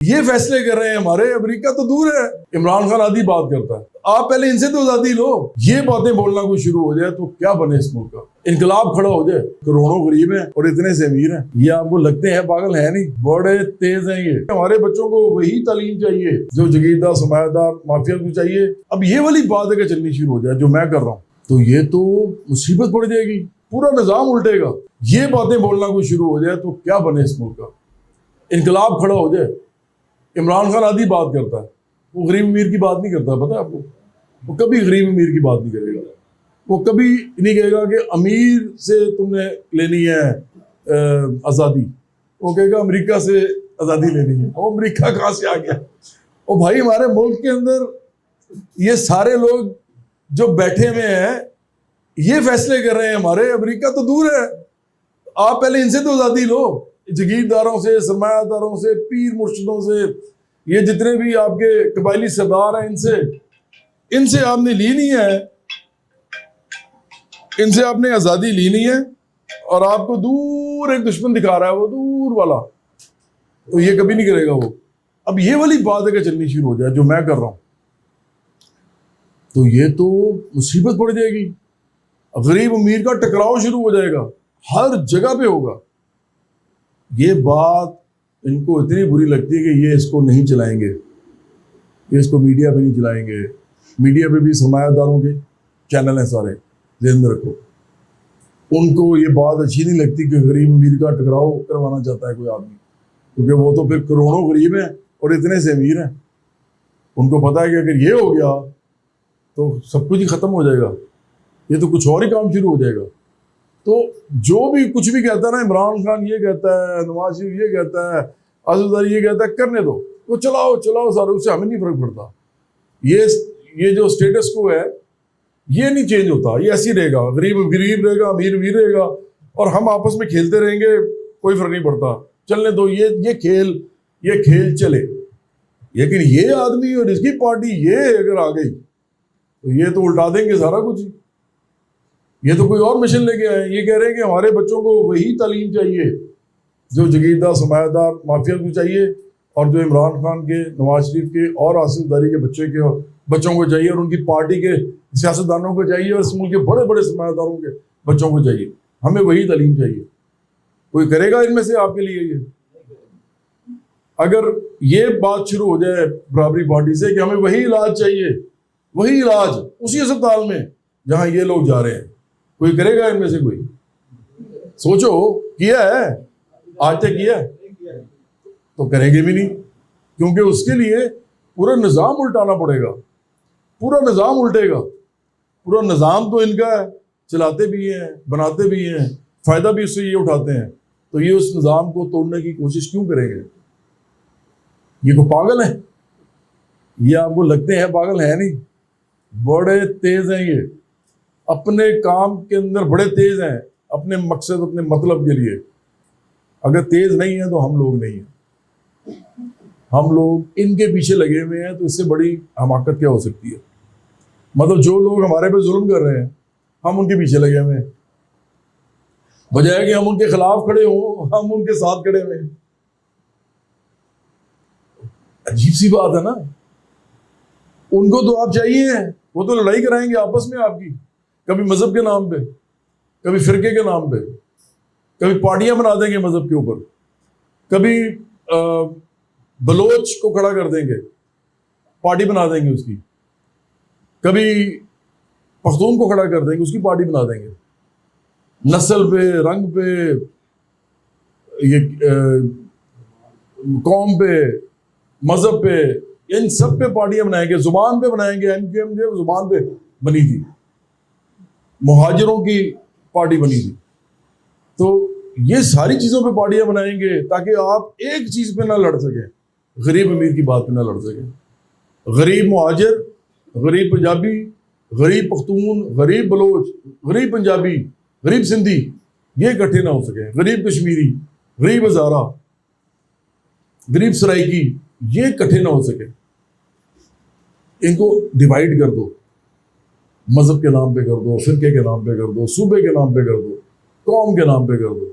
یہ فیصلے کر رہے ہیں ہمارے، امریکہ تو دور ہے، عمران خان آدھی بات کرتا ہے، آپ پہلے ان سے تو آزادی لو۔ یہ باتیں بولنا کوئی شروع ہو جائے تو کیا بنے اس ملک کا، انقلاب کھڑا ہو جائے۔ کروڑوں غریب ہیں اور اتنے سے امیر ہیں، یہ آپ کو لگتے ہیں پاگل ہیں نہیں، بڑے تیز ہیں یہ۔ ہمارے بچوں کو وہی تعلیم چاہیے جو جگیردار سرمایہ دار مافیا کو چاہیے۔ اب یہ والی بات ہے کہ چلنی شروع ہو جائے جو میں کر رہا ہوں تو یہ تو مصیبت پڑ جائے گی، پورا نظام الٹے گا۔ یہ باتیں بولنا کوئی شروع ہو جائے تو کیا بنے اس ملک کا، انقلاب کھڑا ہو جائے۔ عمران خان آدھی بات کرتا ہے، وہ غریب امیر کی بات نہیں کرتا، پتہ ہے آپ کو، وہ کبھی غریب امیر کی بات نہیں کرے گا، وہ کبھی نہیں کہے گا کہ امیر سے تم نے لینی ہے آزادی، وہ کہے گا امریکہ سے آزادی لینی ہے۔ وہ امریکہ کہاں سے آ گیا؟ وہ بھائی ہمارے ملک کے اندر یہ سارے لوگ جو بیٹھے ہوئے ہیں یہ فیصلے کر رہے ہیں ہمارے، امریکہ تو دور ہے، آپ پہلے ان سے تو آزادی لو، جگیرداروں سے، سرمایہ داروں سے، پیر مرشدوں سے، یہ جتنے بھی آپ کے قبائلی سردار ہیں ان سے آپ نے لی نہیں ہے، ان سے آپ نے آزادی لی نہیں ہے، اور آپ کو دور ایک دشمن دکھا رہا ہے، وہ دور والا، تو یہ کبھی نہیں کرے گا وہ۔ اب یہ والی بات ہے کہ چلنی شروع ہو جائے جو میں کر رہا ہوں تو یہ تو مصیبت پڑ جائے گی، غریب امیر کا ٹکراؤ شروع ہو جائے گا، ہر جگہ پہ ہوگا۔ یہ بات ان کو اتنی بری لگتی ہے کہ یہ اس کو نہیں چلائیں گے، یہ اس کو میڈیا پہ نہیں چلائیں گے۔ میڈیا پہ بھی سرمایہ داروں کے چینل ہیں سارے، ذہن میں رکھو، ان کو یہ بات اچھی نہیں لگتی کہ غریب امیر کا ٹکراؤ کروانا چاہتا ہے کوئی آدمی، کیونکہ وہ تو پھر کروڑوں غریب ہیں اور اتنے سے امیر ہیں، ان کو پتہ ہے کہ اگر یہ ہو گیا تو سب کچھ ہی ختم ہو جائے گا، یہ تو کچھ اور ہی کام شروع ہو جائے گا۔ تو جو بھی کچھ بھی کہتا ہے نا، عمران خان یہ کہتا ہے، نواز شریف یہ کہتا ہے، عزیز داری یہ کہتا ہے، کرنے دو، وہ چلاؤ سارے، اس سے ہمیں نہیں فرق پڑتا۔ یہ جو سٹیٹس کو ہے یہ نہیں چینج ہوتا، یہ ایسی رہے گا، غریب غریب رہے گا، امیر امیر رہے گا، اور ہم آپس میں کھیلتے رہیں گے، کوئی فرق نہیں پڑتا، چلنے دو، یہ کھیل چلے۔ لیکن یہ آدمی اور اس کی پارٹی یہ اگر آ گئی تو یہ تو الٹا دیں گے سارا کچھ، یہ تو کوئی اور مشن لے کے آئے ہیں۔ یہ کہہ رہے ہیں کہ ہمارے بچوں کو وہی تعلیم چاہیے جو جگیردار سرمایہ دار مافیا کو چاہیے، اور جو عمران خان کے، نواز شریف کے اور آصف زرداری کے بچوں کو چاہیے، اور ان کی پارٹی کے سیاستدانوں کو چاہیے، اور اس ملک کے بڑے بڑے سرمایہ داروں کے بچوں کو چاہیے۔ ہمیں وہی تعلیم چاہیے۔ کوئی کرے گا ان میں سے آپ کے لیے؟ یہ اگر یہ بات شروع ہو جائے برابری پارٹی سے کہ ہمیں وہی علاج چاہیے، وہی علاج اسی اسپتال میں جہاں یہ لوگ جا رہے ہیں، کوئی کرے گا ان میں سے؟ کوئی سوچو، کیا ہے آج تک؟ کیا ہے تو کریں گے بھی نہیں، کیونکہ اس کے لیے پورا نظام الٹانا پڑے گا، پورا نظام الٹے گا۔ پورا نظام تو ان کا ہے، چلاتے بھی ہیں، بناتے بھی ہیں، فائدہ بھی اس سے یہ اٹھاتے ہیں، تو یہ اس نظام کو توڑنے کی کوشش کیوں کریں گے؟ یہ کو پاگل ہیں، یہ آپ کو لگتے ہیں پاگل ہیں نہیں، بڑے تیز ہیں، یہ اپنے کام کے اندر بڑے تیز ہیں، اپنے مقصد، اپنے مطلب کے لیے۔ اگر تیز نہیں ہیں تو ہم لوگ نہیں ہیں، ہم لوگ ان کے پیچھے لگے ہوئے ہیں، تو اس سے بڑی حماقت کیا ہو سکتی ہے؟ مطلب جو لوگ ہمارے پہ ظلم کر رہے ہیں ہم ان کے پیچھے لگے ہوئے ہیں، بجائے کہ ہم ان کے خلاف کھڑے ہوں ہم ان کے ساتھ کھڑے ہوئے ہیں۔ عجیب سی بات ہے نا۔ ان کو تو آپ چاہیے ہیں، وہ تو لڑائی کرائیں گے آپس میں آپ کی، کبھی مذہب کے نام پہ، کبھی فرقے کے نام پہ، کبھی پارٹیاں بنا دیں گے مذہب کے اوپر، کبھی بلوچ کو کھڑا کر دیں گے، پارٹی بنا دیں گے اس کی، کبھی پختون کو کھڑا کر دیں گے، اس کی پارٹی بنا دیں گے، نسل پہ، رنگ پہ، یہ قوم پہ، مذہب پہ، ان سب پہ پارٹیاں بنائیں گے، زبان پہ بنائیں گے۔ ایم کیو ایم جو زبان پہ بنی تھی، مہاجروں کی پارٹی بنی تھی، تو یہ ساری چیزوں پہ پارٹیاں بنائیں گے تاکہ آپ ایک چیز پہ نہ لڑ سکیں، غریب امیر کی بات پہ نہ لڑ سکیں۔ غریب مہاجر، غریب پنجابی، غریب پختون، غریب بلوچ، غریب پنجابی، غریب سندھی یہ اکٹھے نہ ہو سکیں، غریب کشمیری، غریب ہزارہ، غریب سرائکی یہ اکٹھے نہ ہو سکے۔ ان کو ڈیوائیڈ کر دو، مذہب کے نام پہ کر دو، فرقے کے نام پہ کر دو، صوبے کے نام پہ کر دو، قوم کے نام پہ کر دو۔